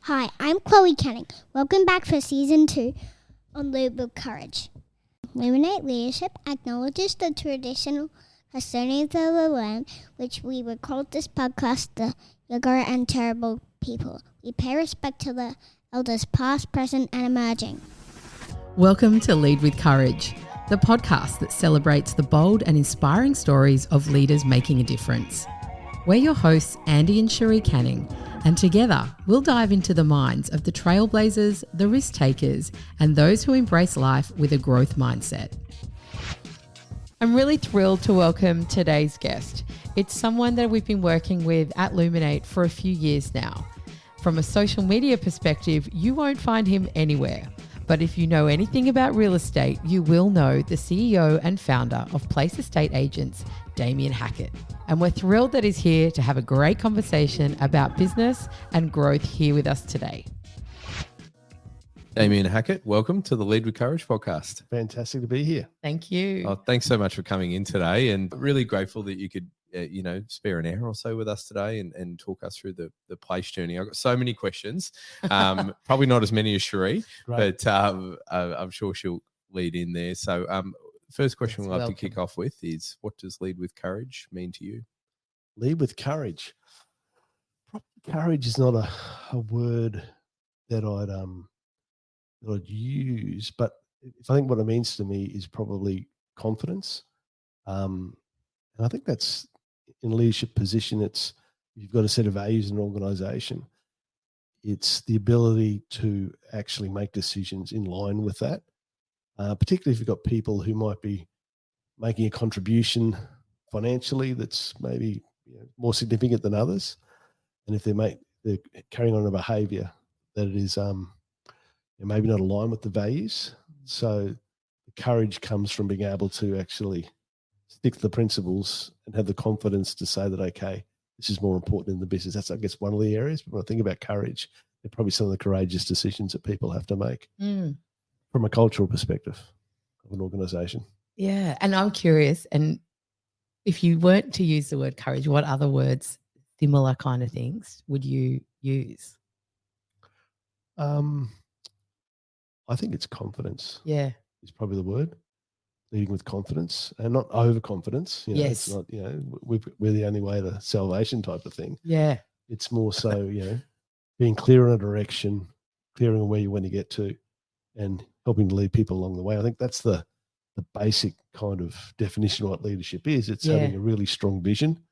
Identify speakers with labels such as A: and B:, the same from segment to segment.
A: Hi, I'm Chloe Canning. Welcome back for Season 2 on Lead with Courage. Illuminate Leadership acknowledges the traditional custodians of the land, which we would call this podcast the Yagara and Turrbal people. We pay respect to the elders past, present and emerging.
B: Welcome to Lead with Courage, the podcast that celebrates the bold and inspiring stories of leaders making a difference. We're your hosts, Andy and Cherie Canning, and together we'll dive into the minds of the trailblazers, the risk takers, and those who embrace life with a growth mindset. I'm really thrilled to welcome today's guest. It's someone that we've been working with at Luminate for a few years now. From a social media perspective, you won't find him anywhere. But if you know anything about real estate, you will know the CEO and founder of Place Estate Agents, Damien Hackett. And we're thrilled that he's here to have a great conversation about business and growth here with us today.
C: Damien Hackett, welcome to the Lead with Courage podcast.
D: Fantastic to be here.
B: Thank you.
C: Oh, thanks so much for coming in today, and really grateful that you could spare an hour or so with us today and talk us through the place journey. I've got so many questions, probably not as many as Cherie, but I'm sure she'll lead in there. So first question we'll have to kick off with is, what does Lead with Courage mean to you?
D: Lead with courage. Courage is not a word that I'd use, but I think what it means to me is probably confidence. And I think that's in a leadership position, you've got a set of values in an organization. It's the ability to actually make decisions in line with that, particularly if you've got people who might be making a contribution financially that's maybe more significant than others. And if they're carrying on a behavior that it is maybe not aligned with the values. So the courage comes from being able to actually stick to the principles and have the confidence to say that, okay, this is more important in the business. That's, I guess, one of the areas. But when I think about courage, they're probably some of the courageous decisions that people have to make from a cultural perspective of an organization.
B: Yeah. And I'm curious, and if you weren't to use the word courage, what other words, similar kind of things, would you use?
D: I think it's confidence.
B: Yeah.
D: Is probably the word. Leading with confidence and not overconfidence.
B: Yes.
D: It's not, we're the only way to salvation type of thing.
B: Yeah.
D: It's more so, being clear on a direction, clearing on where you want to get to, and helping to lead people along the way. I think that's the basic kind of definition of what leadership is. It's having a really strong vision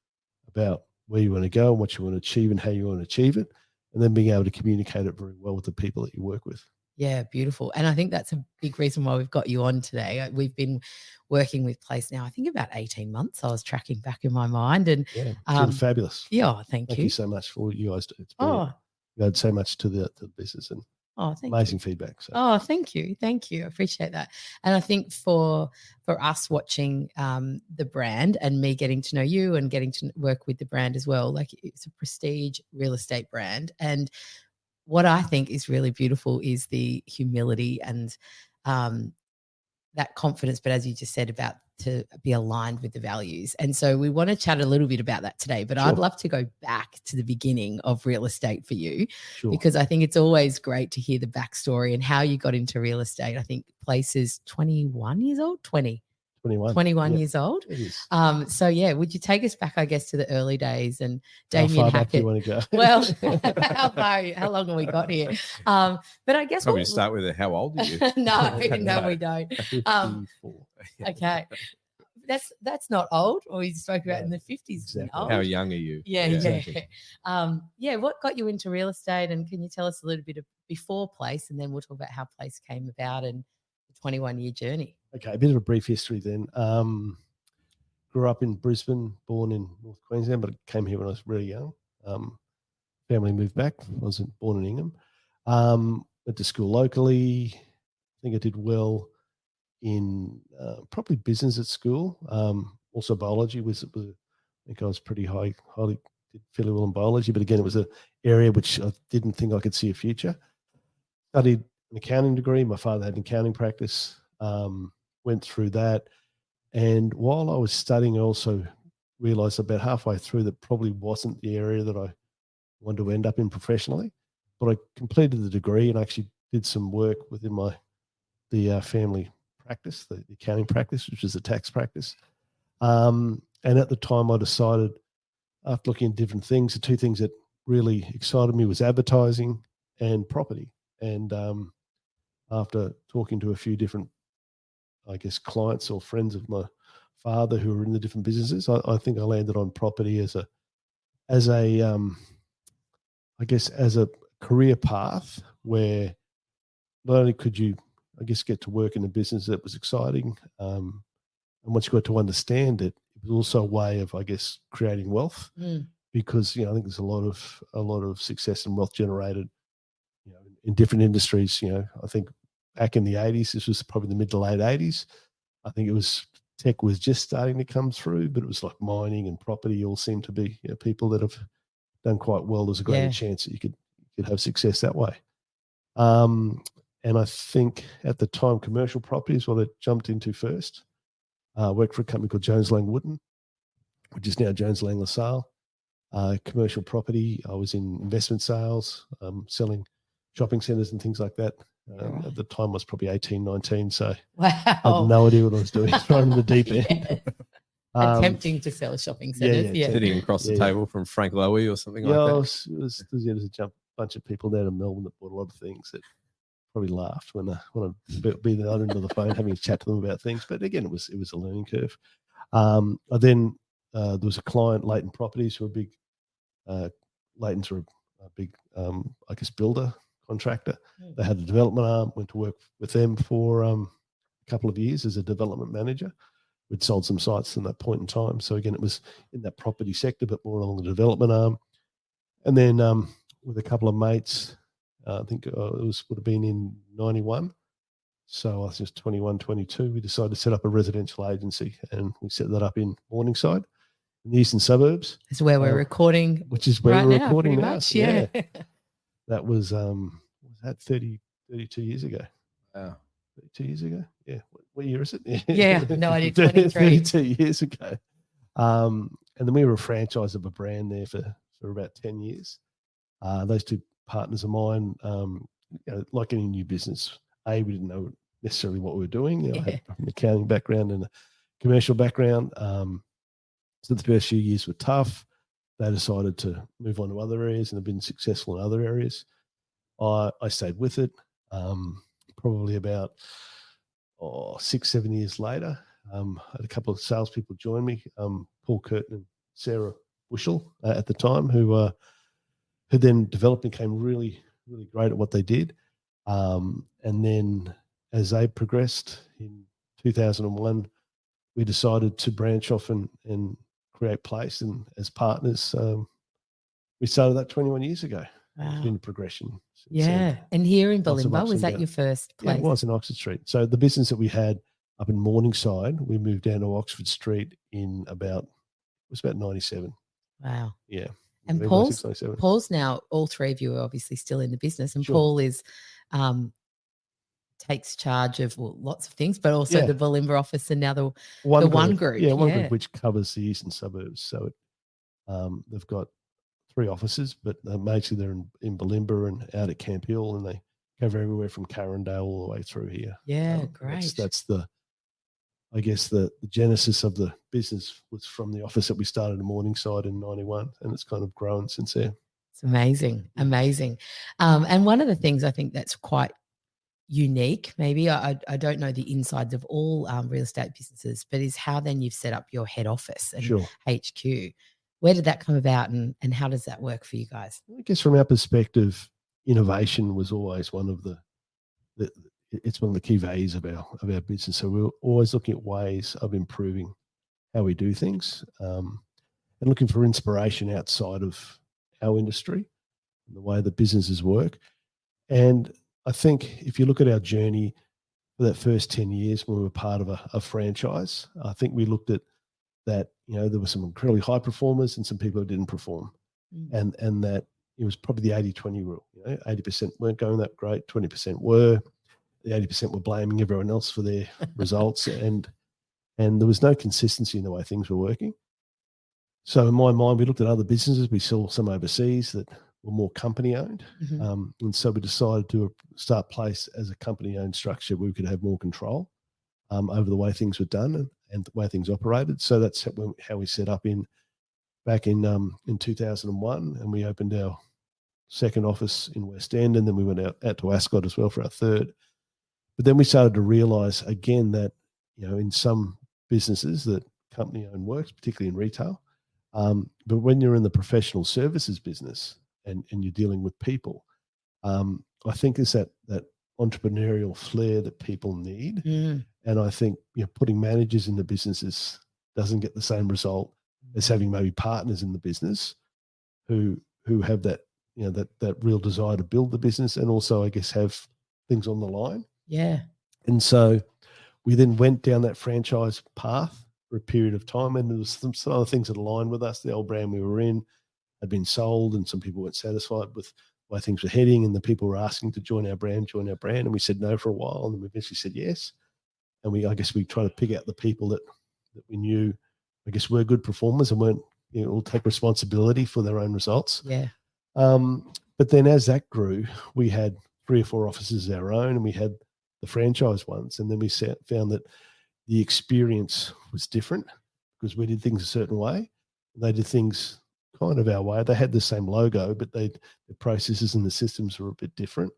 D: about where you want to go and what you want to achieve and how you want to achieve it, and then being able to communicate it very well with the people that you work with.
B: Yeah, beautiful. And I think that's a big reason why we've got you on today. We've been working with Place now, I think about 18 months. I was tracking back in my mind. And
D: it's fabulous.
B: Yeah, thank you.
D: Thank you so much for what you guys do. It's brilliant. You add so much to the business and amazing feedback. So.
B: Thank you. Thank you. I appreciate that. And I think for us watching the brand and me getting to know you and getting to work with the brand as well, like it's a prestige real estate brand. And what I think is really beautiful is the humility and that confidence, but as you just said, about to be aligned with the values. And so we want to chat a little bit about that today, but I'd love to go back to the beginning of real estate for you, because I think it's always great to hear the backstory and how you got into real estate. I think Place is 21 years old, 21 years old.
D: It is.
B: Would you take us back, I guess, to the early days and Damien
D: How far
B: Hackett?
D: back you want to go?
B: Well, how long have we got here? But I guess
C: probably start with how old are you?
B: No, we don't.
D: 54.
B: Okay. That's not old. Or we spoke about in the 50s.
D: Exactly.
B: Old.
C: How young are you?
B: Yeah. What got you into real estate, and can you tell us a little bit of before Place, and then we'll talk about how Place came about and the 21-year journey.
D: Okay, a bit of a brief history then. Grew up in Brisbane, born in North Queensland, but came here when I was really young. Family moved back. I was born in Ingham. Went to school locally. I think I did well in probably business at school. Also biology was I think I was pretty highly did fairly well in biology, but again, it was an area which I didn't think I could see a future. Studied an accounting degree. My father had an accounting practice. Went through that. And while I was studying, I also realized about halfway through that probably wasn't the area that I wanted to end up in professionally. but I completed the degree and actually did some work within the family practice, the accounting practice, which is the tax practice. And at the time, I decided, after looking at different things, the two things that really excited me was advertising and property. And after talking to a few different, I guess, clients or friends of my father who were in the different businesses, I think I landed on property as a career path where not only could you, I guess, get to work in a business that was exciting, and once you got to understand it, it was also a way of, I guess, creating wealth. Because I think there's a lot of success and wealth generated, in different industries. I think back in the 80s, this was probably the mid to late 80s. I think tech was just starting to come through, but it was like mining and property all seemed to be people that have done quite well. There's a greater chance that you could have success that way. And I think at the time, commercial property is what I jumped into first. Worked for a company called Jones Lang Wooden, which is now Jones Lang LaSalle. Commercial property, I was in investment sales, selling shopping centres and things like that. At the time, I was probably 18, 19, so I had no idea what I was doing, right in the deep end.
B: Attempting to sell shopping centres.
C: Sitting across the table from Frank Lowy or something like that.
D: There's a bunch of people down in Melbourne that bought a lot of things that probably laughed when I'd be the other end of the phone having a chat to them about things. But again, it was a learning curve. Then there was a client, Leighton Properties, who are big. Leighton's are a big, I guess, builder contractor. They had a development arm. Went to work with them for a couple of years as a development manager. We'd sold some sites in that point in time. So again, it was in that property sector, but more along the development arm. And then with a couple of mates, I think it would have been in 91. So I was just 21, 22. We decided to set up a residential agency, and we set that up in Morningside, in the eastern suburbs.
B: It's where we're recording,
D: which is where we're recording now.
B: Yeah.
D: That was 32 years ago.
C: Wow.
D: 32 years ago. Yeah. What year is it?
B: Yeah. No idea. 23.
D: 32 years ago. And then we were a franchise of a brand there for about 10 years. Those two partners of mine, like any new business, we didn't know necessarily what we were doing. I had an accounting background and a commercial background. So the first few years were tough. They decided to move on to other areas and have been successful in other areas. I stayed with it. Probably about 6-7 years later, I had a couple of salespeople join me, Paul Curtin and Sarah Bushell at the time, who then developed and became really, really great at what they did. And then as they progressed in 2001, we decided to branch off and create Place. And as partners, we started that 21 years ago.
B: Wow.
D: It's been a progression.
B: Yeah. And here in Bulimba, was that your first place?
D: Yeah, it was in Oxford Street. So the business that we had up in Morningside, we moved down to Oxford Street in about 97.
B: Wow.
D: Yeah.
B: And Paul's now, all three of you are obviously still in the business, and Paul is takes charge of lots of things, but also the Bulimba office and now the One Group.
D: Yeah, One Group, which covers the eastern suburbs. So they've got 3 offices, but mostly they're in Bulimba and out at Camp Hill, and they cover everywhere from Carindale all the way through here.
B: Yeah, great.
D: That's the genesis of the business was from the office that we started in Morningside in 91, and it's kind of grown since then.
B: It's amazing. And one of the things I think that's quite unique, maybe I don't know the insides of all real estate businesses, but is how then you've set up your head office and HQ. Where did that come about, and how does that work for you guys?
D: I guess from our perspective, innovation was always one of the key values of our business. So we're always looking at ways of improving how we do things, and looking for inspiration outside of our industry and the way the businesses work. And I think if you look at our journey for that first 10 years when we were part of a franchise, I think we looked at that, there were some incredibly high performers and some people who didn't perform. And that it was probably the 80-20 rule. 80% weren't going that great, 20% were. The 80% were blaming everyone else for their results, and there was no consistency in the way things were working. So in my mind, we looked at other businesses. We saw some overseas that were more company owned. And so we decided to start Place as a company owned structure where we could have more control over the way things were done and the way things operated. So that's how we set up back in 2001, and we opened our second office in West End, and then we went out to Ascot as well for our third. But then we started to realise again that, you know, in some businesses that company-owned works, particularly in retail, but when you're in the professional services business and you're dealing with people, I think is that entrepreneurial flair that people need. And I think, you know, putting managers in the businesses doesn't get the same result as having maybe partners in the business who have that, you know, that real desire to build the business and also, I guess, have things on the line.
B: Yeah.
D: And so we then went down that franchise path for a period of time, and there was some other things that aligned with us. The old brand we were in had been sold, and some people weren't satisfied with where things were heading, and the people were asking to join our brand, and we said no for a while, and then we eventually said yes. And I guess we try to pick out the people that we knew, I guess, were good performers and weren't, you know, will take responsibility for their own results.
B: Yeah.
D: But then as that grew, we had 3 or 4 offices of our own, and we had the franchise ones. And then we found that the experience was different because we did things a certain way. They did things kind of our way. They had the same logo, but the processes and the systems were a bit different.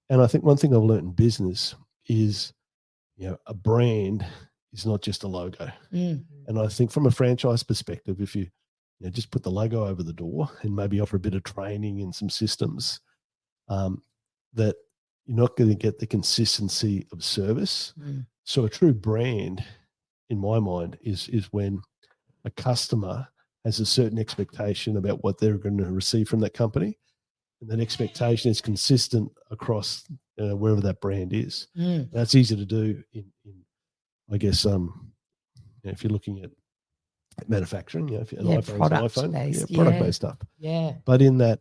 D: And I think one thing I've learned in business is, you know, a brand is not just a logo. And I think from a franchise perspective, if you just put the logo over the door and maybe offer a bit of training and some systems, that you're not going to get the consistency of service. So a true brand, in my mind, is when a customer has a certain expectation about what they're going to receive from that company, and that expectation is consistent across wherever that brand is. That's easy to do in I guess, if you're looking at manufacturing, if an iPhone, product-based stuff.
B: Yeah.
D: But in that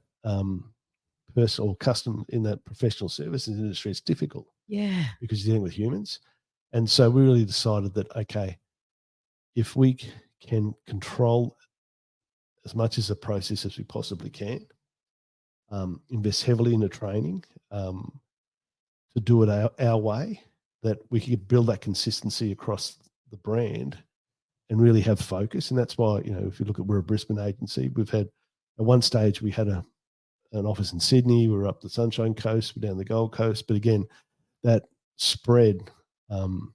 D: personal or custom, in that professional services industry, it's difficult.
B: Yeah.
D: Because you're dealing with humans. And so we really decided that, okay, if we can control as much as the process as we possibly can, invest heavily in the training, to do it our way, that we could build that consistency across the brand and really have focus. And that's why, you know, if you look at, we're a Brisbane agency, we've had, at one stage we had an office in Sydney, we were up the Sunshine Coast, we're down the Gold Coast. But again, that spread, you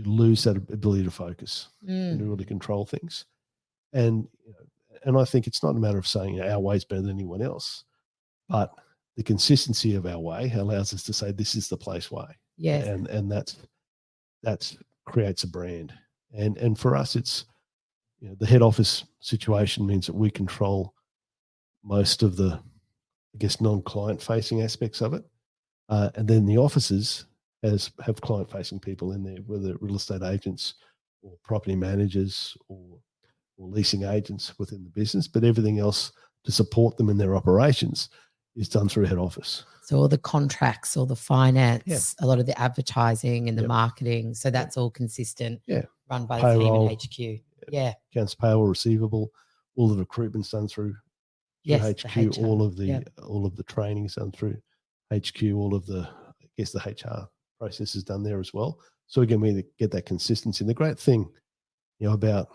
D: lose that ability to focus and to really control things. And, you know, and I think it's not a matter of saying, you know, our way is better than anyone else, but the consistency of our way allows us to say, this is the Place way.
B: Yes.
D: And that's creates a brand. And for us, it's, you know, the head office situation means that we control most of the, I guess, non-client facing aspects of it. And then the offices have client facing people in there, whether real estate agents or property managers or leasing agents within the business, but everything else to support them in their operations is done through head office.
B: So all the contracts, all the finance, a lot of the advertising and the marketing. So that's all consistent.
D: Yeah.
B: Run by
D: Payroll,
B: the team in HQ. Yeah.
D: Accounts payable, receivable, all the recruitment's done through HQ, all of the training's done through HQ, all of the, I guess, the HR process is done there as well. So again, we get that consistency. And the great thing, you know, about,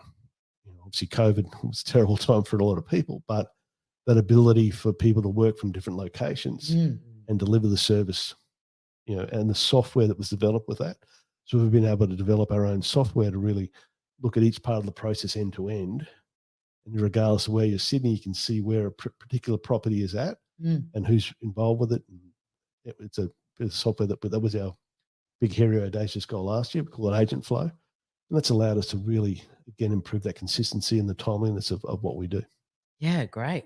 D: you know, obviously COVID was a terrible time for a lot of people, but that ability for people to work from different locations and deliver the service, you know, and the software that was developed with that. So we've been able to develop our own software to really look at each part of the process end to end. And regardless of where you're sitting, you can see where a particular property is at and who's involved with it. And it's a bit of software that was our big, hairy, audacious goal last year. We call it Agent Flow. And that's allowed us to really, again, improve that consistency and the timeliness of what we do.
B: Yeah, great.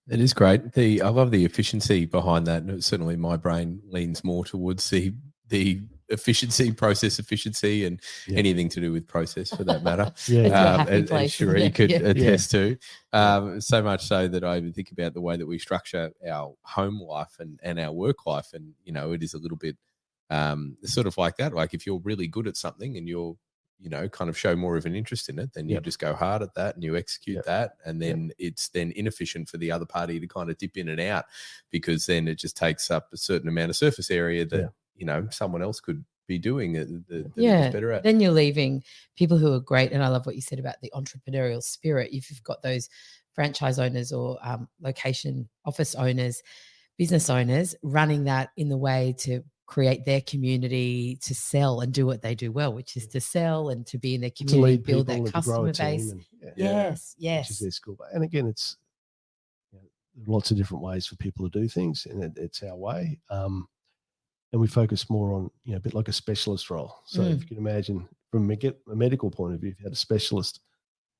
C: It is great. I love the efficiency behind that. And certainly my brain leans more towards the efficiency, process efficiency, and anything to do with process for that matter. As Cherie could attest to. So much so that I even think about the way that we structure our home life and our work life. And, you know, it is a little bit sort of like that. Like if you're really good at something and you're kind of show more of an interest in it, then you just go hard at that and you execute that. And then it's then inefficient for the other party to kind of dip in and out, because then it just takes up a certain amount of surface area that, someone else could be doing it better at.
B: Then you're leaving people who are great. And I love what you said about the entrepreneurial spirit. If you've got those franchise owners or location office owners, business owners running that in the way to create their community, to sell and do what they do well, which is to sell and to be in their community, build that customer base. Yes.
D: Which is their school. And again, it's lots of different ways for people to do things, and it's our way. And we focus more on, a bit like a specialist role. So if you can imagine from a medical point of view, if you had a specialist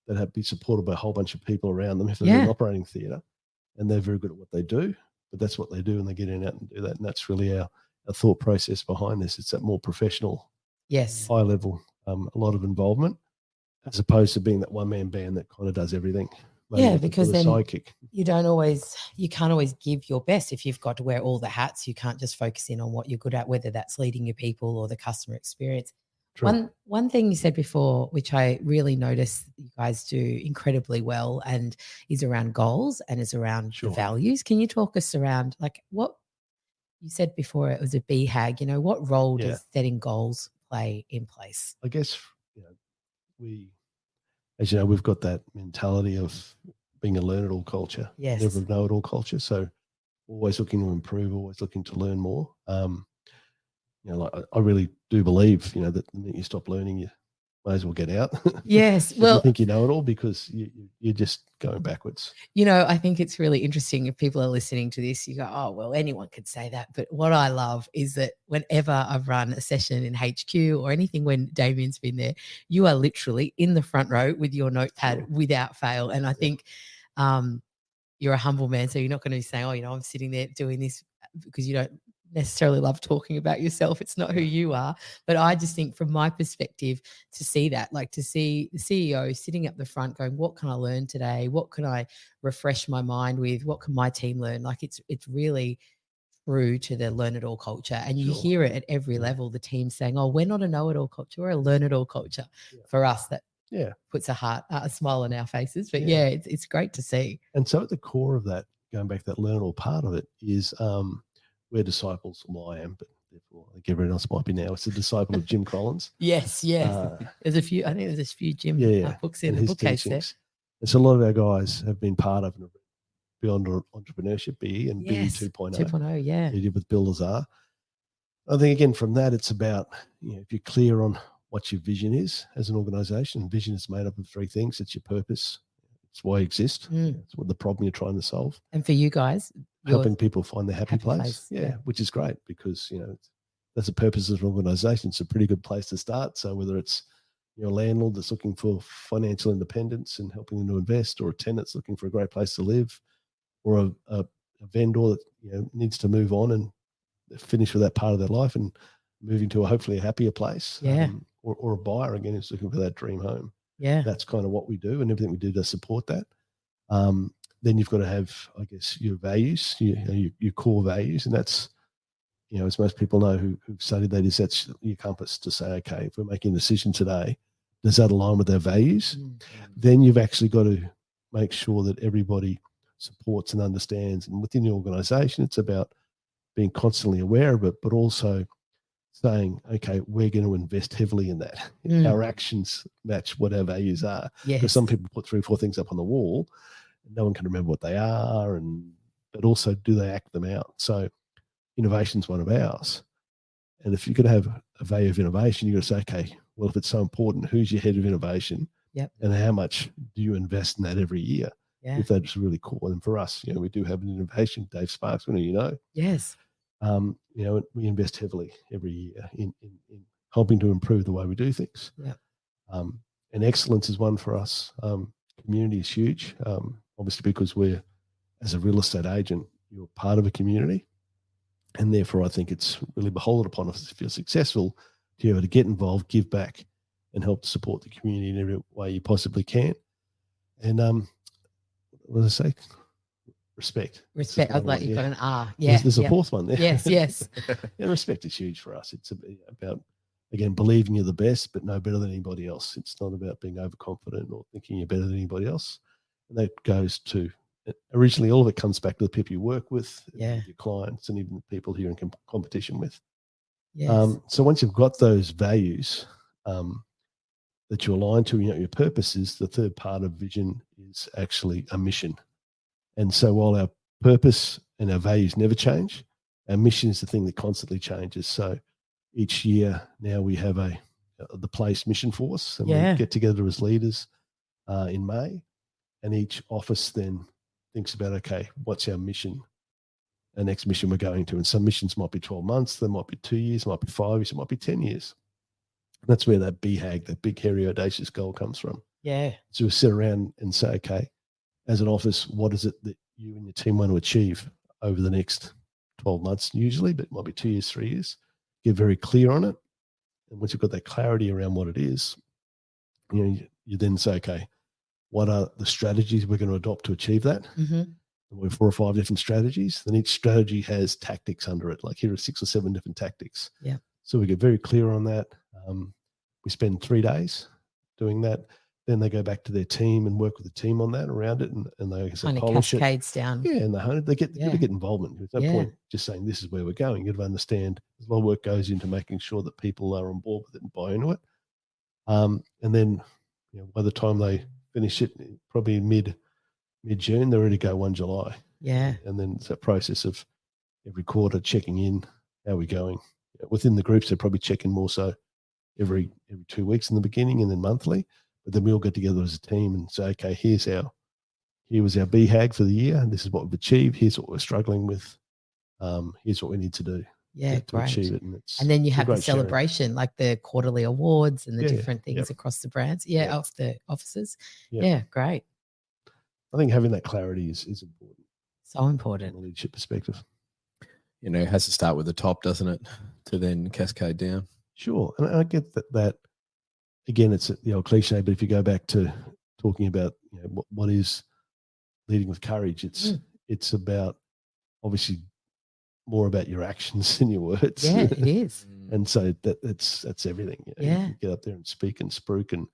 D: that had to be supported by a whole bunch of people around them, if they're in an operating theatre and they're very good at what they do, but that's what they do and they get in and out and do that. And that's really our thought process behind this. It's that more professional, high level, a lot of involvement, as opposed to being that one-man band that kind of does everything.
B: Because then you can't always give your best if you've got to wear all the hats. You can't just focus in on what you're good at, whether that's leading your people or the customer experience. True. One thing you said before, which I really noticed you guys do incredibly well, and is around goals and is around the values. Can you talk us around what you said before? It was a BHAG. What role does setting goals play in place?
D: I guess as you know, we've got that mentality of being a learn-it-all culture, never know-it-all culture. So always looking to improve, always looking to learn more. I really do believe, that the minute you stop learning, you might as well get out.
B: Yes.
D: Well, I think you know it all, because you're just going backwards.
B: I think it's really interesting if people are listening to this, you go, oh, well, anyone could say that. But what I love is that whenever I've run a session in HQ or anything when Damien's been there, you are literally in the front row with your notepad without fail. And I think you're a humble man, so you're not going to be saying, oh, I'm sitting there doing this because you don't necessarily love talking about yourself. It's not who you are. But I just think from my perspective, to see that, to see the CEO sitting up the front going, what can I learn today? What can I refresh my mind with? What can my team learn? It's really true to the learn-it-all culture. And you hear it at every level, the team saying, oh, we're not a know-it-all culture, we're a learn-it-all culture. For us, that puts a smile on our faces. But it's great to see.
D: And so at the core of that, going back to that learn-it-all part of it, is we're disciples. Well, I am, but therefore I think everyone else might be now. It's a disciple of Jim Collins.
B: Yes. There's a few. I think there's a few Jim books in the bookcase there.
D: And so a lot of our guys have been part of Beyond Entrepreneurship, BE and BE 2.0.
B: 2.0, yeah.
D: He did with Bill Lazar. I think again from that, it's about if you're clear on what your vision is as an organisation. Vision is made up of three things. It's your purpose. It's why you exist. It's what the problem you're trying to solve.
B: And for you guys,
D: helping people find their happy place. Which is great, because that's the purpose of an organisation. It's a pretty good place to start. So whether it's a landlord that's looking for financial independence and helping them to invest, or a tenant that's looking for a great place to live, or a vendor that needs to move on and finish with that part of their life and moving to hopefully a happier place. Or a buyer again who's looking for that dream home. That's kind of what we do, and everything we do to support that. Then you've got to have, I guess, your values, your core values, and that's, as most people know who've studied that, is that's your compass to say, okay, if we're making a decision today, does that align with our values? Then you've actually got to make sure that everybody supports and understands. And within the organisation, it's about being constantly aware of it, but also saying, okay, we're going to invest heavily in that. Our actions match what our values are. Because some people put 3 or 4 things up on the wall, and no one can remember what they are, but also do they act them out? So innovation's one of ours. And if you're going to have a value of innovation, you've got to say, okay, well, if it's so important, who's your head of innovation? And how much do you invest in that every year? If that's really cool. And for us, we do have an innovation, Dave Sparks,
B: Yes.
D: We invest heavily every year in helping to improve the way we do things. And excellence is one for us. Community is huge, obviously, because we're, as a real estate agent, you're part of a community. And therefore, I think it's really beholden upon us, if you're successful, to be able to get involved, give back, and help to support the community in every way you possibly can. And what did I say? Respect.
B: I'd like you've got an R. Yeah.
D: There's a fourth one there.
B: Yes.
D: Respect is huge for us. It's about again, believing you're the best, but no better than anybody else. It's not about being overconfident or thinking you're better than anybody else. And that goes to, originally, all of it comes back to the people you work with, your clients, and even the people who you're in competition with.
B: Yes.
D: So once you've got those values that you align to, your purpose is, the third part of vision is actually a mission. And so while our purpose and our values never change, our mission is the thing that constantly changes. So each year now we have the place mission force, and we get together as leaders in May, and each office then thinks about, okay, what's our mission, the next mission we're going to. And some missions might be 12 months, there might be 2 years, might be 5 years, it might be 10 years. That's where that BHAG, that big, hairy, audacious goal, comes from.
B: Yeah.
D: So we sit around and say, okay, as an office, what is it that you and your team want to achieve over the next 12 months usually, but it might be 2 years, 3 years. Get very clear on it. And once you've got that clarity around what it is, you then say, okay, what are the strategies we're going to adopt to achieve that?
B: Mm-hmm.
D: We have 4 or 5 different strategies. Then each strategy has tactics under it. Like here are 6 or 7 different tactics.
B: Yeah.
D: So we get very clear on that. We spend 3 days doing that. Then they go back to their team and work with the team on that, around it, and they
B: kind of
D: polish
B: cascades down.
D: Yeah, and they get involvement. There's no point just saying this is where we're going. You've got to understand there's a lot of work goes into making sure that people are on board with it and buy into it. And then by the time they finish it, probably mid-June, they're ready to go 1 July.
B: Yeah.
D: And then it's that process of every quarter checking in, how are we going? Within the groups, they're probably checking more so every 2 weeks in the beginning, and then monthly. But then we all get together as a team and say, okay, here was our BHAG for the year, and this is what we've achieved. Here's what we're struggling with. Here's what we need to do.
B: Yeah,
D: to achieve it.
B: And then you have the celebration, like the quarterly awards and the different things across the brands. Of the offices. Yeah, great.
D: I think having that clarity is important.
B: So important.
D: From a leadership perspective.
C: It has to start with the top, doesn't it? To then cascade down.
D: Sure. And I get that again, it's the old cliche, but if you go back to talking about what is leading with courage, it's about obviously more about your actions than your words.
B: Yeah, it is.
D: And so that's everything. You get up there and speak and spruik and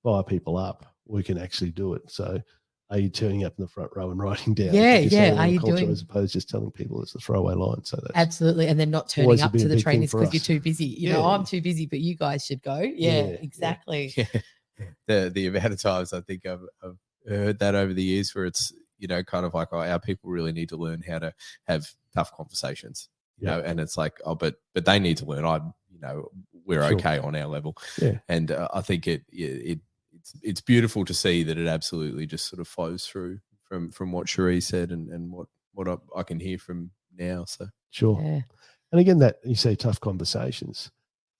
D: fire people up. We can actually do it. So are you turning up in the front row and writing down?
B: Are you doing,
D: as opposed to just telling people it's a throwaway line? So that's
B: absolutely, and then not turning up to the trainings because you're too busy. I'm too busy, but you guys should go. Exactly.
C: Yeah. The amount of times I think I've heard that over the years, where it's kind of like, our people really need to learn how to have tough conversations. And it's like, but they need to learn. We're okay on our level.
D: Yeah.
C: And I think it's beautiful to see that it absolutely just sort of flows through from what Cherie said and what I can hear from now. So
D: sure.
B: Yeah.
D: And again, that you say tough conversations,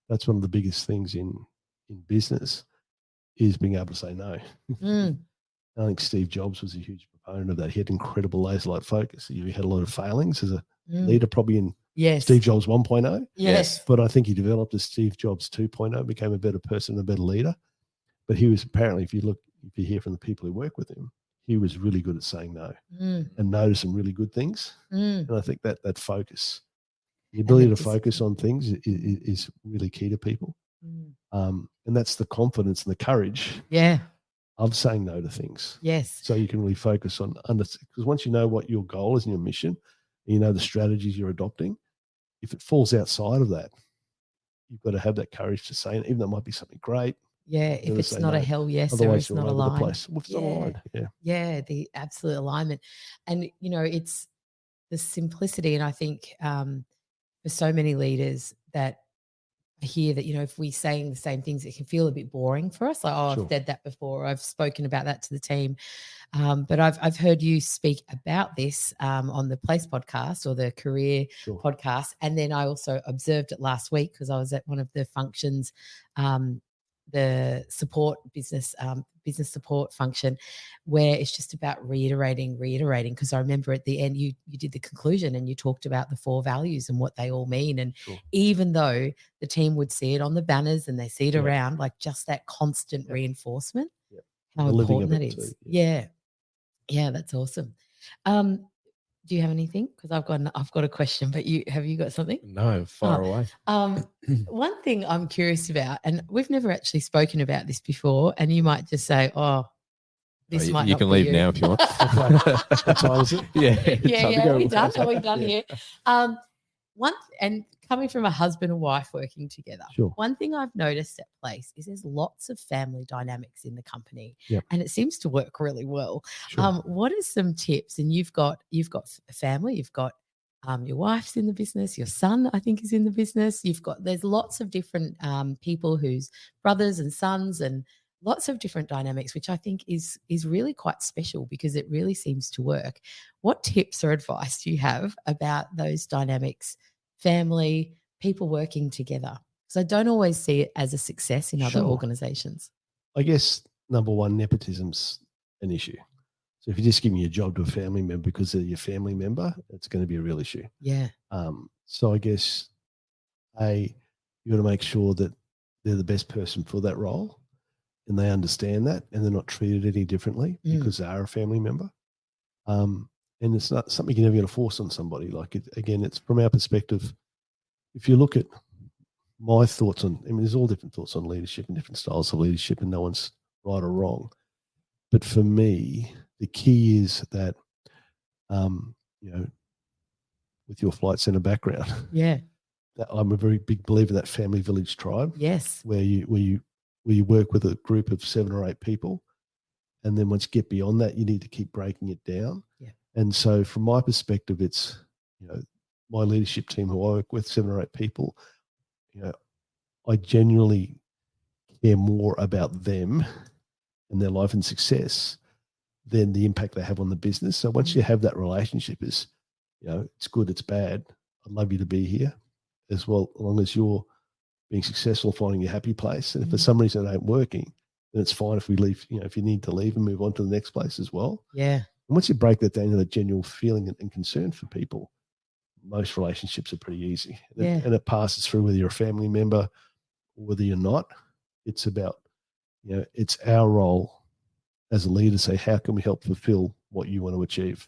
D: that's one of the biggest things in business, is being able to say no. I think Steve Jobs was a huge proponent of that. He had incredible laser-like focus. He had a lot of failings as a leader, probably in Steve Jobs 1.0.
B: Yes.
D: But I think he developed a Steve Jobs 2.0, became a better person, a better leader. But he was apparently, if you hear from the people who work with him, he was really good at saying no and no to some really good things. And I think that focus, the ability to focus on things is really key to people. And that's the confidence and the courage of saying no to things.
B: Yes.
D: So you can really focus on, because once you know what your goal is and your mission, and you know the strategies you're adopting, if it falls outside of that, you've got to have that courage to say, even though it might be something great.
B: Yeah, if it's not a hell yes, or it's not a line. Yeah, the absolute alignment. And, it's the simplicity. And I think for so many leaders that hear that, if we're saying the same things, it can feel a bit boring for us. Like, I've said that before. I've spoken about that to the team. But I've heard you speak about this on the Place podcast or the Career podcast. And then I also observed it last week because I was at one of the functions, the support business support function, where it's just about reiterating, because I remember at the end you did the conclusion and you talked about the 4 values and what they all mean. And even though the team would see it on the banners and they see it around, like just that constant reinforcement, how important that is. Yeah, that's awesome. do you have anything? Because I've got a question, but have you got something?
C: No, far away.
B: One thing I'm curious about, and we've never actually spoken about this before, and you might just say, "Oh, this might
C: you
B: not
C: can
B: be
C: leave
B: you."
C: now if you want.
D: What time is it?
C: Yeah,
B: We're done. We're done here. And coming from a husband and wife working together,
D: Sure.
B: one thing I've noticed at Place is there's lots of family dynamics in the company,
D: Yep.
B: and it seems to work really well.
D: Sure.
B: What are some tips? And you've got a family, you've got your wife's in the business, your son I think is in the business. There's lots of different people whose brothers and sons and lots of different dynamics, which I think is really quite special because it really seems to work. What tips or advice do you have about those dynamics, family, people working together? Because I don't always see it as a success in other
D: Sure.
B: organizations.
D: I guess number one, nepotism's an issue. So if you're just giving your job to a family member because they're your family member, it's going to be a real issue.
B: Yeah.
D: So I guess, you got to make sure that they're the best person for that role and they understand that and they're not treated any differently because they are a family member. And it's not something you're never going to force on somebody. Again, it's from our perspective. If you look at my thoughts on, there's all different thoughts on leadership and different styles of leadership and no one's right or wrong. But for me, the key is that, with your flight center background,
B: Yeah.
D: that I'm a very big believer in that family village tribe.
B: Yes.
D: Where you work with a group of 7 or 8 people, and then once you get beyond that, you need to keep breaking it down.
B: Yeah.
D: And so, from my perspective, it's my leadership team who I work with, 7 or 8 people. I genuinely care more about them and their life and success than the impact they have on the business. So once you have that relationship, it's good, it's bad. I'd love you to be here as well, as long as you're being successful, finding your happy place. And if for some reason it ain't working, then it's fine if we leave, if you need to leave and move on to the next place as well.
B: Yeah.
D: And once you break that down to the genuine feeling and concern for people, most relationships are pretty easy. And it passes through whether you're a family member or whether you're not. It's about, it's our role as a leader to say, how can we help fulfill what you want to achieve?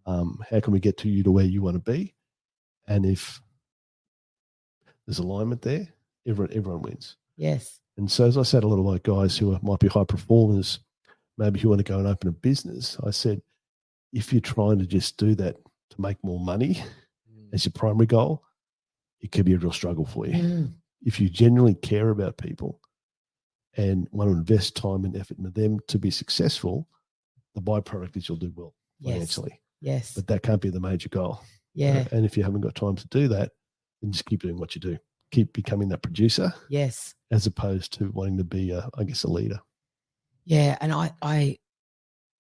D: How can we get to you to where you want to be? And if there's alignment there, everyone wins.
B: Yes.
D: And so, as I said, a lot of my guys who might be high performers, maybe who want to go and open a business, I said, if you're trying to just do that to make more money as your primary goal, it could be a real struggle for you. If you genuinely care about people and want to invest time and effort into them to be successful, the byproduct is you'll do well financially.
B: Yes.
D: But that can't be the major goal.
B: Yeah.
D: And if you haven't got time to do that, then just keep doing what you do. Keep becoming that producer.
B: Yes.
D: As opposed to wanting to be, a leader.
B: Yeah. And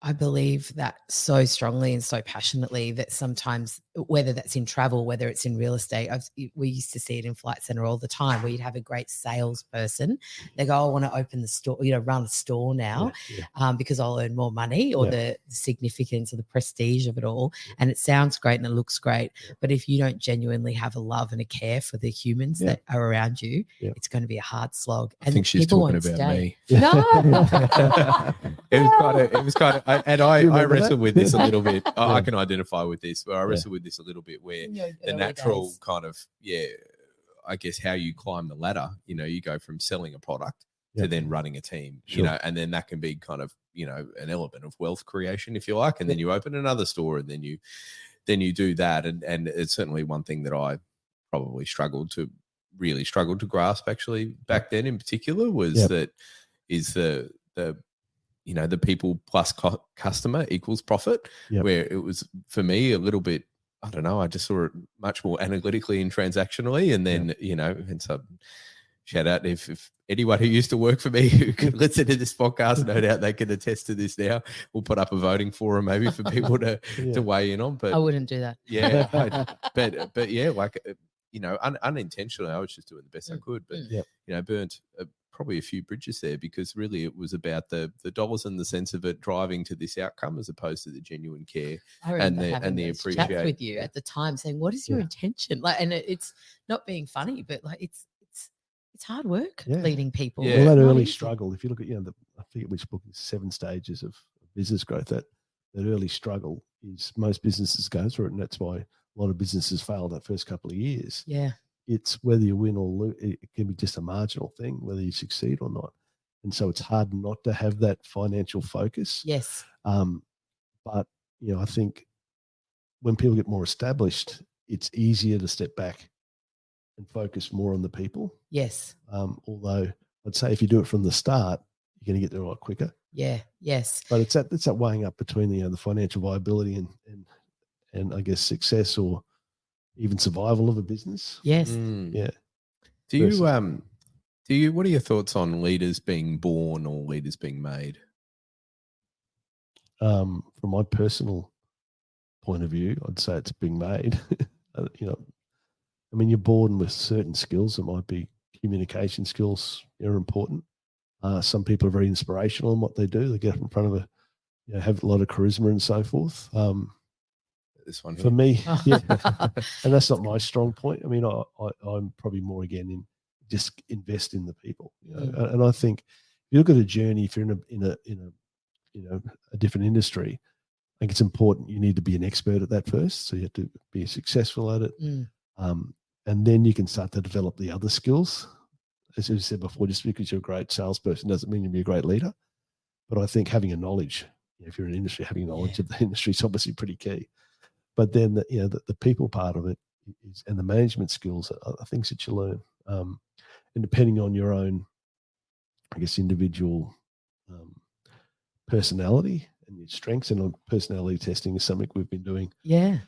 B: I believe that so strongly and so passionately that sometimes, whether that's in travel, whether it's in real estate, we used to see it in Flight Centre all the time, where you'd have a great salesperson. They go, I want to open the store, run a store now because I'll earn more money, or the significance or the prestige of it all. And it sounds great and it looks great. But if you don't genuinely have a love and a care for the humans that are around you, it's going to be a hard slog.
C: I think she's talking about me.
B: No.
C: It was kind of, I wrestled with this a little bit.
D: Yeah.
C: I can identify with this, but I wrestled with this a little bit where the natural kind of, I guess how you climb the ladder, you go from selling a product to then running a team, and then that can be kind of, an element of wealth creation, if you like. And then you open another store and then you do that. And it's certainly one thing that I probably struggled to grasp actually back then in particular was that is the people plus customer equals profit, where it was for me a little bit, I don't know, I just saw it much more analytically and transactionally. And then, and so shout out if anyone who used to work for me who could listen to this podcast, no doubt they can attest to this now. We'll put up a voting forum maybe for people to weigh in on. But
B: I wouldn't do that.
C: Yeah. but yeah, like, unintentionally, I was just doing the best I could, but, burnt probably a few bridges there, because really it was about the dollars and the sense of it driving to this outcome as opposed to the genuine care and the appreciation
B: with you at the time, saying, what is your intention? Like, and it's not being funny, but like it's hard work leading people.
D: Well, that early struggle, if you look at, I forget which book is 7 Stages of Business Growth, that early struggle is most businesses go through it, and that's why a lot of businesses fail that first couple of years.
B: Yeah.
D: It's whether you win or lose, it can be just a marginal thing, whether you succeed or not. And so it's hard not to have that financial focus.
B: Yes.
D: But, I think when people get more established, it's easier to step back and focus more on the people.
B: Yes.
D: Although I'd say if you do it from the start, you're going to get there a lot quicker.
B: Yeah. Yes.
D: But it's that weighing up between the financial viability and I guess success or even survival of a business.
B: Yes.
D: Yeah.
C: Do you what are your thoughts on leaders being born or leaders being made?
D: From my personal point of view, I'd say it's being made. You're born with certain skills. That might be communication skills are important. Some people are very inspirational in what they do. They get up in front of have a lot of charisma and so forth.
C: This one here.
D: For me, yeah, and that's not my strong point. I'm probably more again in just invest in the people. And I think if you look at a journey, if you're in a different industry, I think it's important. You need to be an expert at that first, so you have to be successful at it, and then you can start to develop the other skills. As you said before, just because you're a great salesperson doesn't mean you'll be a great leader. But I think having a knowledge, if you're in an industry, having a knowledge of the industry is obviously pretty key. But then the people part of it is, and the management skills are things that you learn. And depending on your own, I guess, individual personality and your strengths, and personality testing is something we've been doing.
B: Yeah.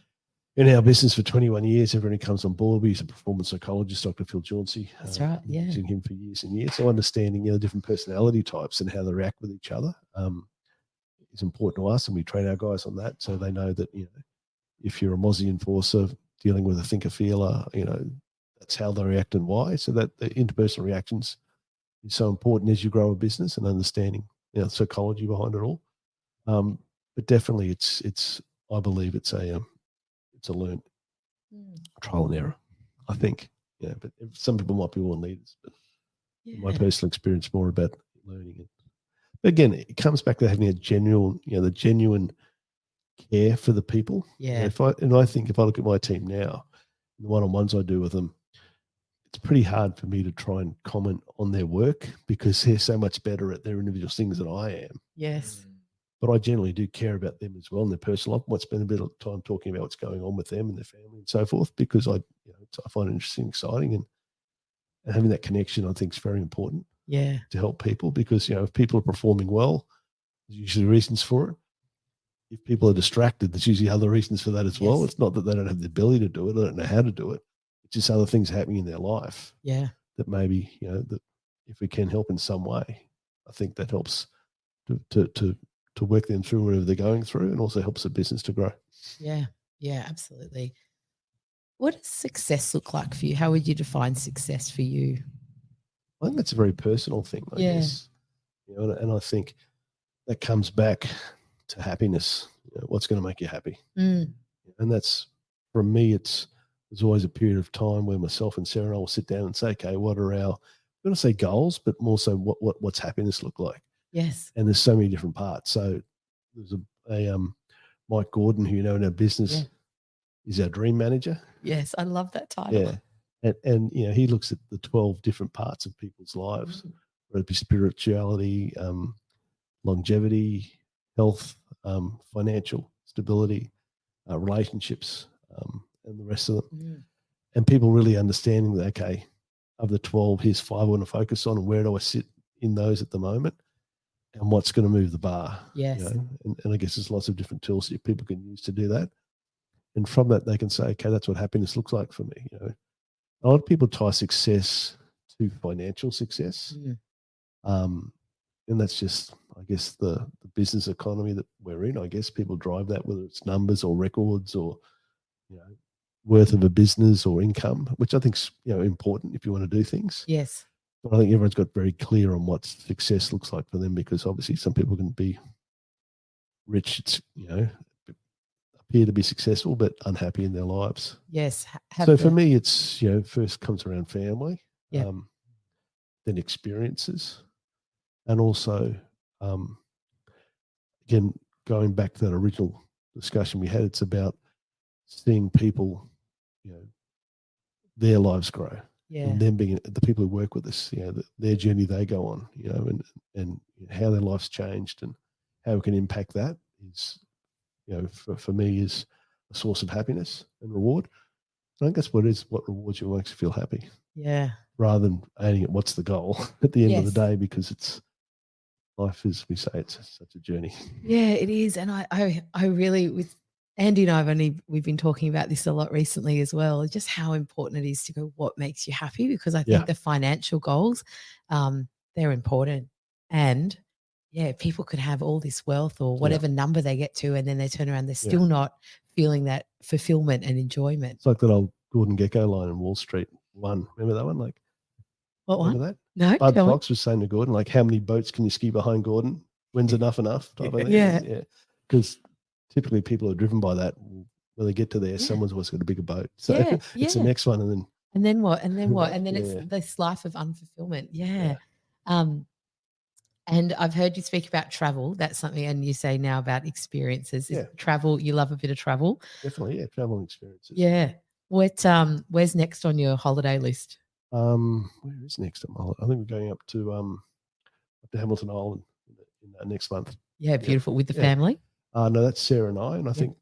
D: In our business for 21 years, everyone who comes on board, we use a performance psychologist, Dr. Phil Chauncey.
B: That's right. Yeah.
D: Using him for years and years. So understanding different personality types and how they react with each other is important to us, and we train our guys on that so they know that if you're a Mozzie enforcer dealing with a thinker feeler, that's how they react and why. So that the interpersonal reactions is so important as you grow a business and understanding psychology behind it all. But definitely, it's I believe it's a learned trial and error, I think. But some people might be born leaders, but my personal experience more about learning it. But again, it comes back to having a genuine care for the people.
B: Yeah.
D: I think if I look at my team now, the one-on-ones I do with them, it's pretty hard for me to try and comment on their work because they're so much better at their individual things than I am.
B: Yes.
D: But I generally do care about them as well and their personal life. I might spend a bit of time talking about what's going on with them and their family and so forth because I find it interesting, exciting, and having that connection I think is very important.
B: Yeah.
D: To help people because if people are performing well, there's usually reasons for it. If people are distracted, there's usually other reasons for that as well. It's not that they don't have the ability to do it, they don't know how to do it. It's just other things happening in their life.
B: Yeah.
D: That maybe that if we can help in some way, I think that helps to work them through whatever they're going through, and also helps the business to grow.
B: Yeah. Yeah. Absolutely. What does success look like for you? How would you define success for you?
D: I think that's a very personal thing, I guess. And I think that comes back to happiness. What's going to make you happy? And that's, for me, there's always a period of time where myself and Sarah and I will sit down and say, okay, what are our, I'm going to say goals, but more so what's happiness look like?
B: Yes.
D: And there's so many different parts. So there's a Mike Gordon, who in our business is our dream manager.
B: Yes, I love that title.
D: Yeah. And he looks at the 12 different parts of people's lives, whether it be spirituality, longevity, health, financial stability, relationships, and the rest of them. And people really understanding that, okay, of the 12, here's 5 I want to focus on, and where do I sit in those at the moment, and what's going to move the bar.
B: Yes.
D: And I guess there's lots of different tools that people can use to do that. And from that, they can say, okay, that's what happiness looks like for me. A lot of people tie success to financial success. And that's just, I guess, the business economy that we're in. I guess people drive that, whether it's numbers or records or, worth of a business or income, which I think is, important if you want to do things.
B: Yes.
D: But I think everyone's got very clear on what success looks like for them, because obviously some people can be rich, appear to be successful, but unhappy in their lives.
B: Yes.
D: So for me, it's, first comes around family,
B: Yeah.
D: Then experiences, and also, again, going back to that original discussion we had. It's about seeing people, their lives grow, and them being the people who work with us, their journey they go on, and how their life's changed and how we can impact that is, for me is a source of happiness and reward. I think that's what rewards you, makes you feel happy.
B: Yeah.
D: Rather than aiming at what's the goal at the end of the day, because it's life, as we say, it's such a journey.
B: Yeah, it is. And I really, with Andy and we've been talking about this a lot recently as well, just how important it is to go, what makes you happy? Because I think the financial goals, they're important. And people could have all this wealth or whatever number they get to, and then they turn around, they're still not feeling that fulfillment and enjoyment.
D: It's like that old Gordon Gekko line in Wall Street One. Remember that one? Like,
B: what one?
D: Remember that?
B: No.
D: Bud Fox was saying to Gordon, like, how many boats can you ski behind Gordon? When's enough type of thing. Yeah. Because typically people are driven by that. When they get to there, someone's always got a bigger boat. So it's the next one,
B: and then what? And then what? And then it's this life of unfulfillment. Yeah. And I've heard you speak about travel. That's something, and you say now about experiences. Travel, you love a bit of travel.
D: Definitely, travel and experiences.
B: Yeah. Where's next on your holiday list?
D: Where is next on my holiday? I think we're going up to Hamilton Island in next month.
B: Yeah, beautiful. With the family?
D: No, that's Sarah and I. And I think,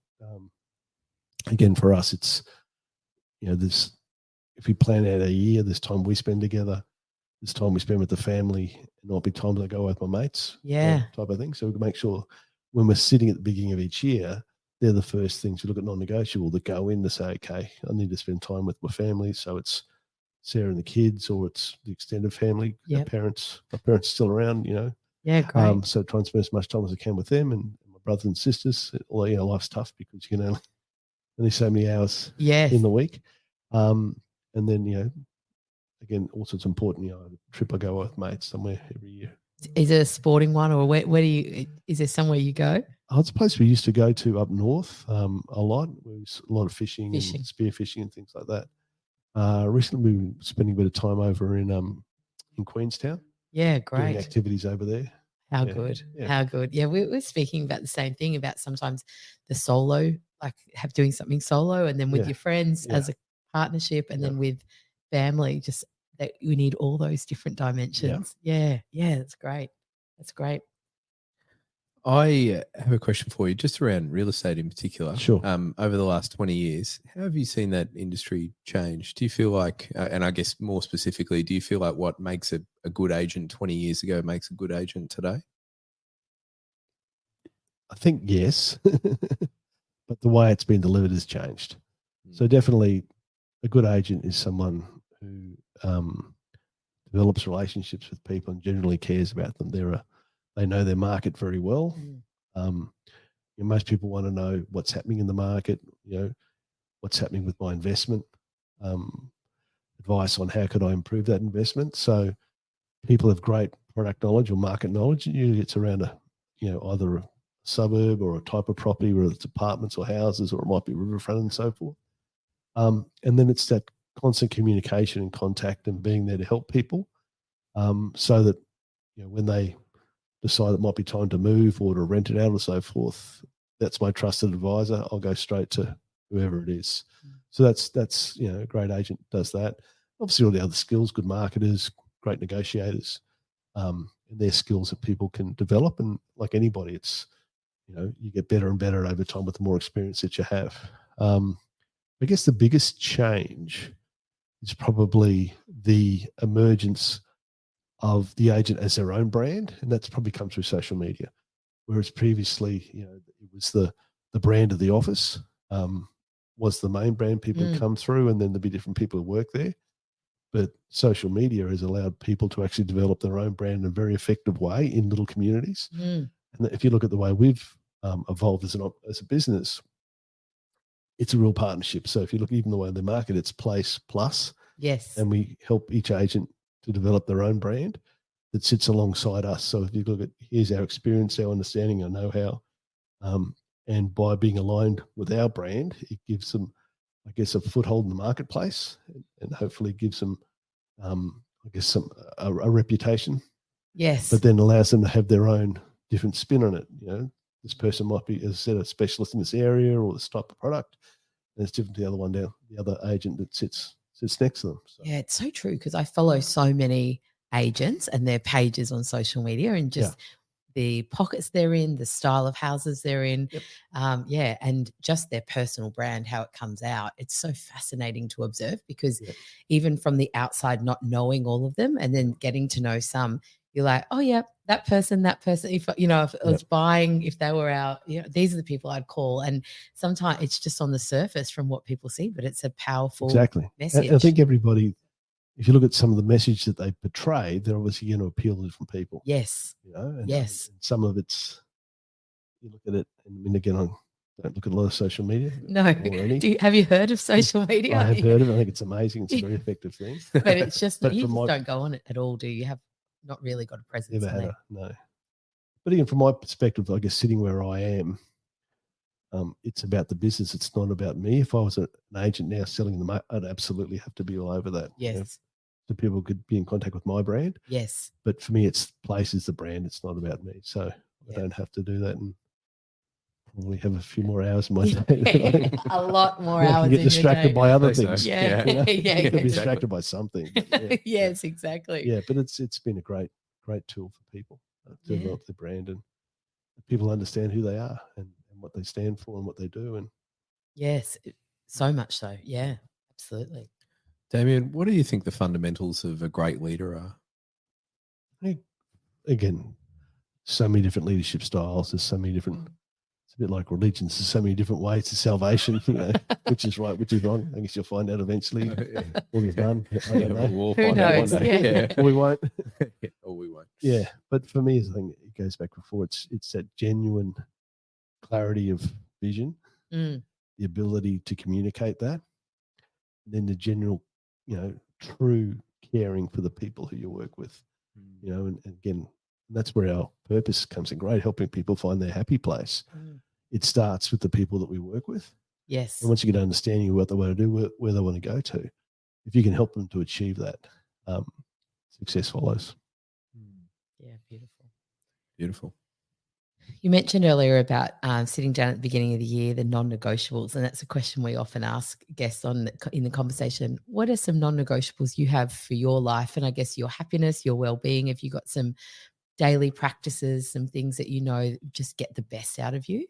D: again, for us, it's, there's, if we plan out a year, there's time we spend together, there's time we spend with the family, and there'll be times I go with my mates. Type of thing. So we can make sure when we're sitting at the beginning of each year, they're the first things you look at non-negotiable that go in to say, okay, I need to spend time with my family. So it's Sarah and the kids, or it's the extended family. My parents are still around,
B: Yeah, great.
D: So try and spend as much time as I can with them and my brothers and sisters. Although, life's tough because you can only so many hours in the week. And then, again, also it's important, a trip I go with mates somewhere every year.
B: Is it a sporting one, or where do you, is there somewhere you go?
D: Oh, it's a place we used to go to up north a lot. There's a lot of fishing and spear fishing and things like that. Recently we've been spending a bit of time over in Queenstown.
B: Yeah, great.
D: Doing activities over there.
B: How good. Yeah. How good. Yeah, we're speaking about the same thing, about sometimes the solo, like doing something solo, and then with your friends as a partnership, and then with family, just that we need all those different dimensions. Yeah, that's great. That's great.
C: I have a question for you, just around real estate in particular.
D: Sure.
C: Over the last 20 years, how have you seen that industry change? Do you feel like, and I guess more specifically, do you feel like what makes a good agent 20 years ago makes a good agent today?
D: I think yes, but the way it's been delivered has changed. So definitely a good agent is someone who develops relationships with people and generally cares about them. They know their market very well. Most people want to know what's happening in the market, what's happening with my investment, advice on how could I improve that investment. So people have great product knowledge or market knowledge. Usually it's around either a suburb or a type of property, whether it's apartments or houses, or it might be riverfront and so forth. And then it's that constant communication and contact and being there to help people, so that when they decide it might be time to move or to rent it out or so forth, that's my trusted advisor. I'll go straight to whoever it is. So that's a great agent does that. Obviously all the other skills, good marketers, great negotiators, and they're skills that people can develop. And like anybody, it's you get better and better over time with the more experience that you have. I guess the biggest change is probably the emergence of the agent as their own brand, and that's probably come through social media. Whereas previously, it was the brand of the office was the main brand people would come through, and then there'd be different people who work there. But social media has allowed people to actually develop their own brand in a very effective way in little communities. And if you look at the way we've evolved as a business, it's a real partnership. So if you look even the way they market, it's Place Plus.
B: Yes.
D: And we help each agent to develop their own brand that sits alongside us. So if you look at, here's our experience, our understanding, our know-how, and by being aligned with our brand, it gives them, I guess, a foothold in the marketplace, and hopefully gives them, a reputation.
B: Yes.
D: But then allows them to have their own different spin on it. The this person might be, as I said, a specialist in this area or this type of product, and it's different to the other one down, the other agent that sits next to them. So.
B: Yeah, it's so true because I follow so many agents and their pages on social media and just the pockets they're in, the style of houses they're in, and just their personal brand, how it comes out. It's so fascinating to observe because even from the outside, not knowing all of them and then getting to know some, you're like, oh, yeah, that person, if, you know, if I was buying, if they were out, you know, these are the people I'd call. And sometimes it's just on the surface from what people see, but it's a powerful message.
D: And I think everybody, if you look at some of the message that they portray, they're obviously going to appeal to different people.
B: Yes.
D: You know, and
B: some
D: of it's, you look at it, and I mean, again, I don't look at a lot of social media.
B: No. Have you heard of social media?
D: I have heard of it. I think it's amazing. It's a very effective thing.
B: But it's just, you just don't go on it at all, do you? Have not really got a presence.
D: Never had no. But again, from my perspective, I guess sitting where I am, it's about the business. It's not about me. If I was an agent now selling them, I'd absolutely have to be all over that.
B: Yes.
D: You know, so people could be in contact with my brand.
B: Yes.
D: But for me, it's place is the brand. It's not about me. So I don't have to do that and probably have a few more hours in my day.
B: A lot more hours.
D: Get distracted by other things.
B: Yeah.
D: You know? Get distracted by something.
B: Yes, exactly.
D: Yeah, but it's been a great tool for people to develop their brand and people understand who they are and what they stand for and what they do. And
B: yes, so much so. Yeah, absolutely.
C: Damien, what do you think the fundamentals of a great leader are?
D: Again, so many different leadership styles. There's so many different. It's a bit like religions. There's so many different ways to salvation. You know, which is right, which is wrong. I guess you'll find out eventually. Or there's none. I don't know.
C: We'll
B: Who
C: find out
B: knows?
C: one day.
D: Or we won't.
C: Or we won't.
D: Yeah, but for me, I think it goes back before. It's that genuine clarity of vision, the ability to communicate that, and then the general, true caring for the people who you work with. You know, and again, that's where our purpose comes in great, helping people find their happy place. It starts with the people that we work with.
B: Yes.
D: And once you get understanding of what they want to do, where they want to go to, if you can help them to achieve that, success follows.
B: Yeah, beautiful.
C: Beautiful.
B: You mentioned earlier about sitting down at the beginning of the year, the non-negotiables, and that's a question we often ask guests in the conversation. What are some non-negotiables you have for your life and I guess your happiness, your well-being? Have you got some daily practices, some things that you know just get the best out of you?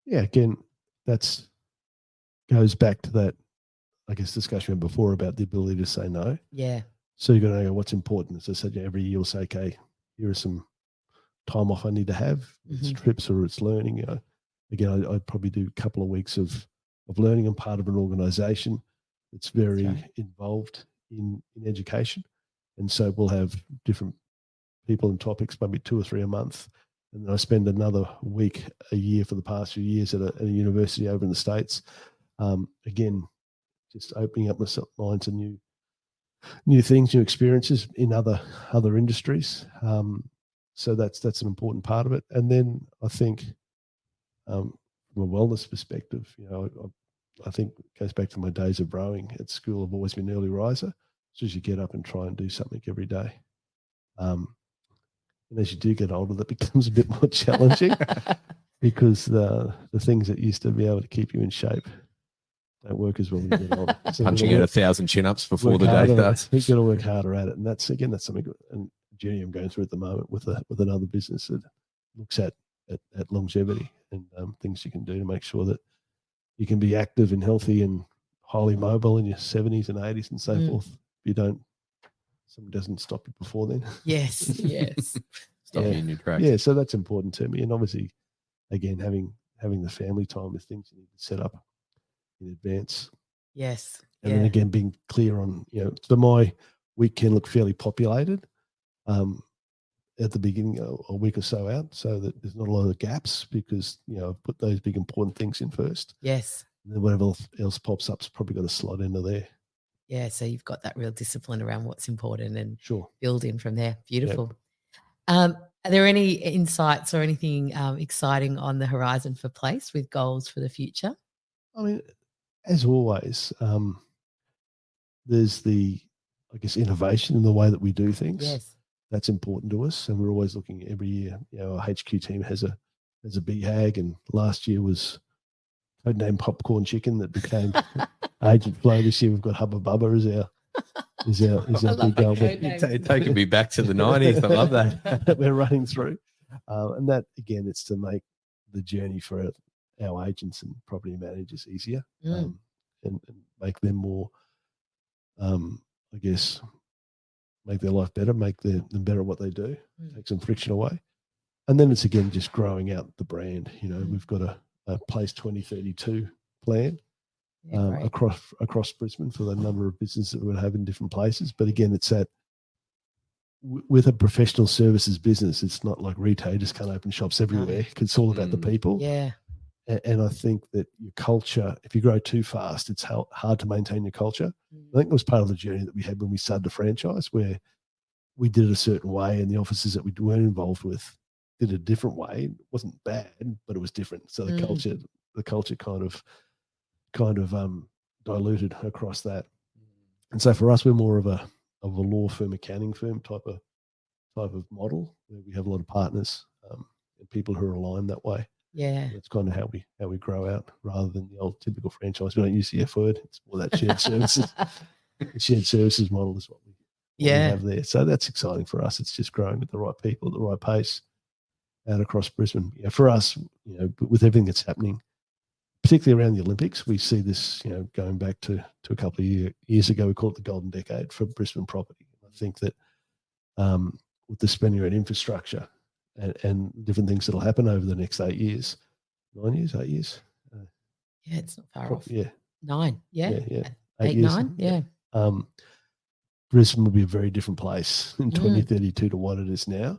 B: Yeah,
D: again, that's goes back to that, I guess, discussion before about the ability to say no.
B: Yeah.
D: So you've got to know what's important. As I said, every year you'll say, okay, here are some time off I need to have. It's trips or it's learning. You know, again, I'd probably do a couple of weeks of learning. I'm part of an organisation that's very involved in education, and so we'll have different people and topics, maybe 2 or 3 a month, and then I spend another week a year for the past few years at a university over in the States. Again, just opening up my mind to new things, new experiences in other industries. So that's an important part of it. And then I think from a wellness perspective, I think it goes back to my days of rowing at school. I've always been an early riser. So as you get up and try and do something every day. And as you do get older, that becomes a bit more challenging because the things that used to be able to keep you in shape don't work as well when you get older. So
C: punching at 1,000 chin-ups before the day starts.
D: You've got to work harder at it. And that's something, and journey I'm going through at the moment with another business that looks at longevity and things you can do to make sure that you can be active and healthy and highly mobile in your 70s and 80s and so forth. If someone doesn't stop you before then.
B: Yes.
C: Stop you in your tracks.
D: Yeah, so that's important to me. And obviously, again, having the family time is things you need to set up in advance.
B: Yes.
D: And then again, being clear on, so my week can look fairly populated at the beginning, a week or so out, so that there's not a lot of gaps because, I've put those big important things in first.
B: Yes.
D: And then whatever else pops up's probably got to slot into there.
B: Yeah, so you've got that real discipline around what's important and
D: sure
B: build in from there. Beautiful. Yep. Are there any insights or anything exciting on the horizon for Place with goals for the future?
D: I mean, as always, there's I guess, innovation in the way that we do things.
B: Yes.
D: That's important to us. And we're always looking every year. Our HQ team has a as a BHAG, and last year was codenamed Popcorn Chicken that became Agent Flow. This year we've got Hubba Bubba as our big goal.
C: Taking me back to the 90s. I love that.
D: that we're running through. And that, again, it's to make the journey for our agents and property managers easier and make them more, I guess, make their life better, make them better at what they do, take some friction away. And then it's, again, just growing out the brand. We've got a Place 2032 plan across Brisbane for the number of businesses that we have in different places. But again, it's that with a professional services business, it's not like retail. You just can't open shops everywhere because it's all about the people.
B: Yeah.
D: And I think that your culture, if you grow too fast, it's hard to maintain your culture. I think it was part of the journey that we had when we started the franchise, where we did it a certain way and the offices that we weren't involved with did it a different way. It wasn't bad, but it was different. So the culture kind of diluted across that. And so for us, we're more of a law firm, accounting firm type of model, where we have a lot of partners and people who are aligned that way.
B: Yeah,
D: that's kind of how we grow out, rather than the old typical franchise. We don't use the F word. It's more that shared services. The shared services model is what we have there. So that's exciting for us. It's just growing with the right people at the right pace out across Brisbane. For us, with everything that's happening, particularly around the Olympics, we see this, going back to a couple of years ago, we call it the golden decade for Brisbane property. I think that with the spending around infrastructure and different things that'll happen over the next 8 years, 9 years, 8 years.
B: Yeah, it's not far off.
D: Yeah.
B: 9. Yeah.
D: 8 years.
B: 9. Yeah.
D: Brisbane will be a very different place in 2032 to what it is now.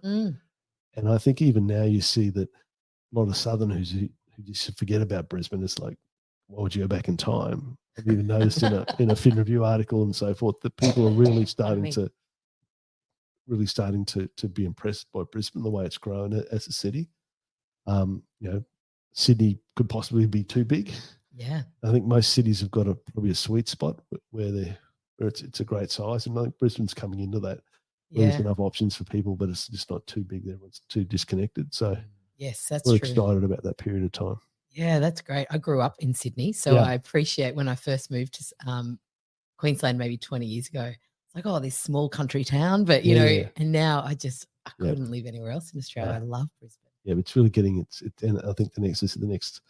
D: And I think even now you see that a lot of Southerners who just forget about Brisbane. It's like, why would you go back in time? I've even noticed in a Fin Review article and so forth that people are really starting to be impressed by Brisbane, the way it's grown as a city. Sydney could possibly be too big.
B: Yeah,
D: I think most cities have got probably a sweet spot where it's a great size, and I think Brisbane's coming into that. There's enough options for people, but it's just not too big. Everyone's too disconnected. So
B: yes, that's
D: we're
B: true.
D: excited about that period of time.
B: Yeah, that's great. I grew up in Sydney, so I appreciate when I first moved to Queensland maybe 20 years ago. It's like, oh, this small country town, but and now I couldn't live anywhere else in Australia. I love Brisbane. Yeah,
D: but it's really getting and I think the next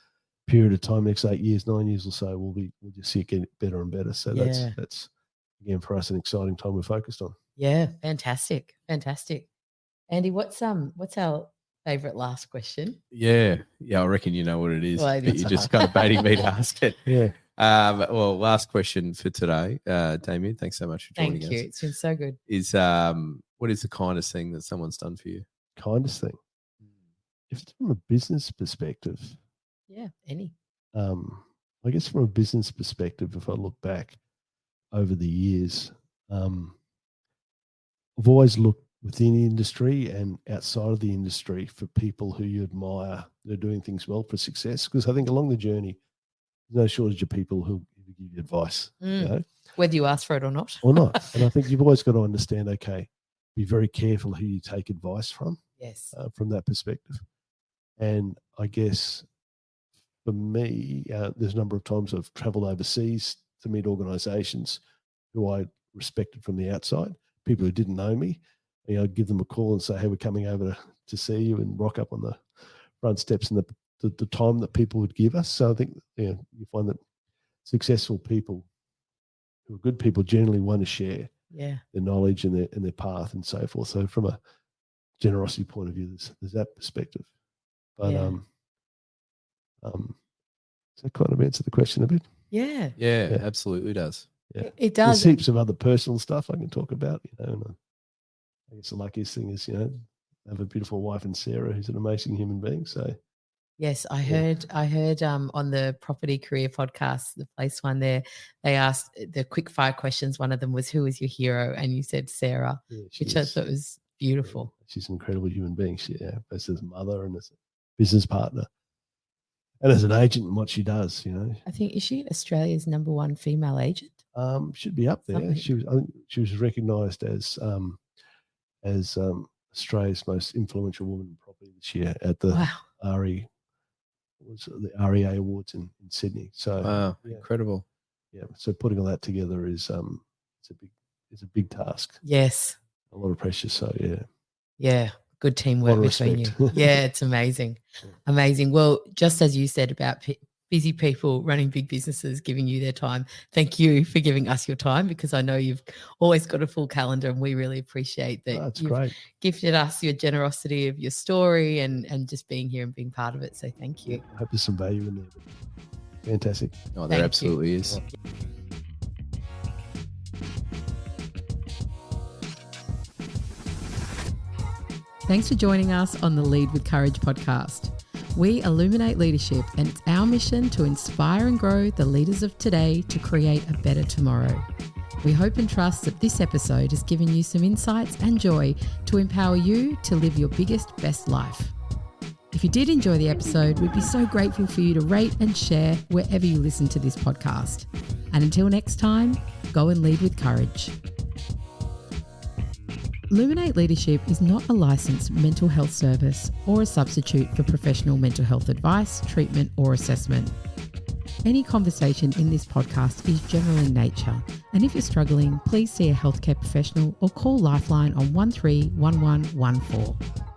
D: period of time, next 8 years, 9 years or so, we'll just see it get better and better. So that's again for us an exciting time we're focused on.
B: Yeah, fantastic. Andy, what's our favourite last question?
C: Yeah, I reckon you know what it is.
B: Well,
C: but you're just kind of baiting me to ask it.
D: Yeah.
C: Well, last question for today, Damien. Thanks so much for joining us.
B: Thank you. It's been so good.
C: Is what is the kindest thing that someone's done for you?
D: Kindest thing, if it's from a business perspective.
B: Yeah, any.
D: I guess from a business perspective, if I look back over the years, I've always looked within the industry and outside of the industry for people who you admire. They're doing things well for success, because I think along the journey, there's no shortage of people who give you advice,
B: whether you ask for it or not.
D: And I think you've always got to understand, okay, be very careful who you take advice from.
B: Yes.
D: From that perspective. And I guess for me, there's a number of times I've traveled overseas to meet organizations who I respected from the outside, people who didn't know me. I'd give them a call and say, hey, we're coming over to see you, and rock up on the front steps and the time that people would give us. So I think you find that successful people who are good people generally want to share their knowledge and their path and so forth. So from a generosity point of view, there's that perspective. But does that kind of answer the question a bit?
C: Yeah, absolutely does.
B: Yeah. It does.
D: There's heaps of other personal stuff I can talk about, and I guess the luckiest thing is, I have a beautiful wife in Sarah, who's an amazing human being. So
B: yes, I heard on the Property Career podcast, the Place one there, they asked the quick fire questions. One of them was, who is your hero? And you said Sarah, which I thought was beautiful.
D: Yeah, she's an incredible human being. Both as a mother and as a business partner, and as an agent in what she does.
B: I think, is she Australia's #1 female agent?
D: Should be up there. I think she was recognised as Australia's most influential woman in property this year at the REA Awards in Sydney. So
C: Wow, incredible.
D: Yeah. So putting all that together is it's a big task.
B: Yes.
D: A lot of pressure. So
B: Yeah. Good teamwork between you. Yeah, it's amazing. Amazing. Well, just as you said about busy people running big businesses, giving you their time, thank you for giving us your time, because I know you've always got a full calendar, and we really appreciate that.
D: That's
B: you've
D: great.
B: Gifted us your generosity of your story and just being here and being part of it. So thank you.
D: I hope there's some value in there. Fantastic.
C: Oh, there absolutely is.
B: Thanks for joining us on the Lead with Courage podcast. We illuminate leadership, and it's our mission to inspire and grow the leaders of today to create a better tomorrow. We hope and trust that this episode has given you some insights and joy to empower you to live your biggest, best life. If you did enjoy the episode, we'd be so grateful for you to rate and share wherever you listen to this podcast. And until next time, go and lead with courage. Luminate Leadership is not a licensed mental health service or a substitute for professional mental health advice, treatment, or assessment. Any conversation in this podcast is general in nature, and if you're struggling, please see a healthcare professional or call Lifeline on 131114.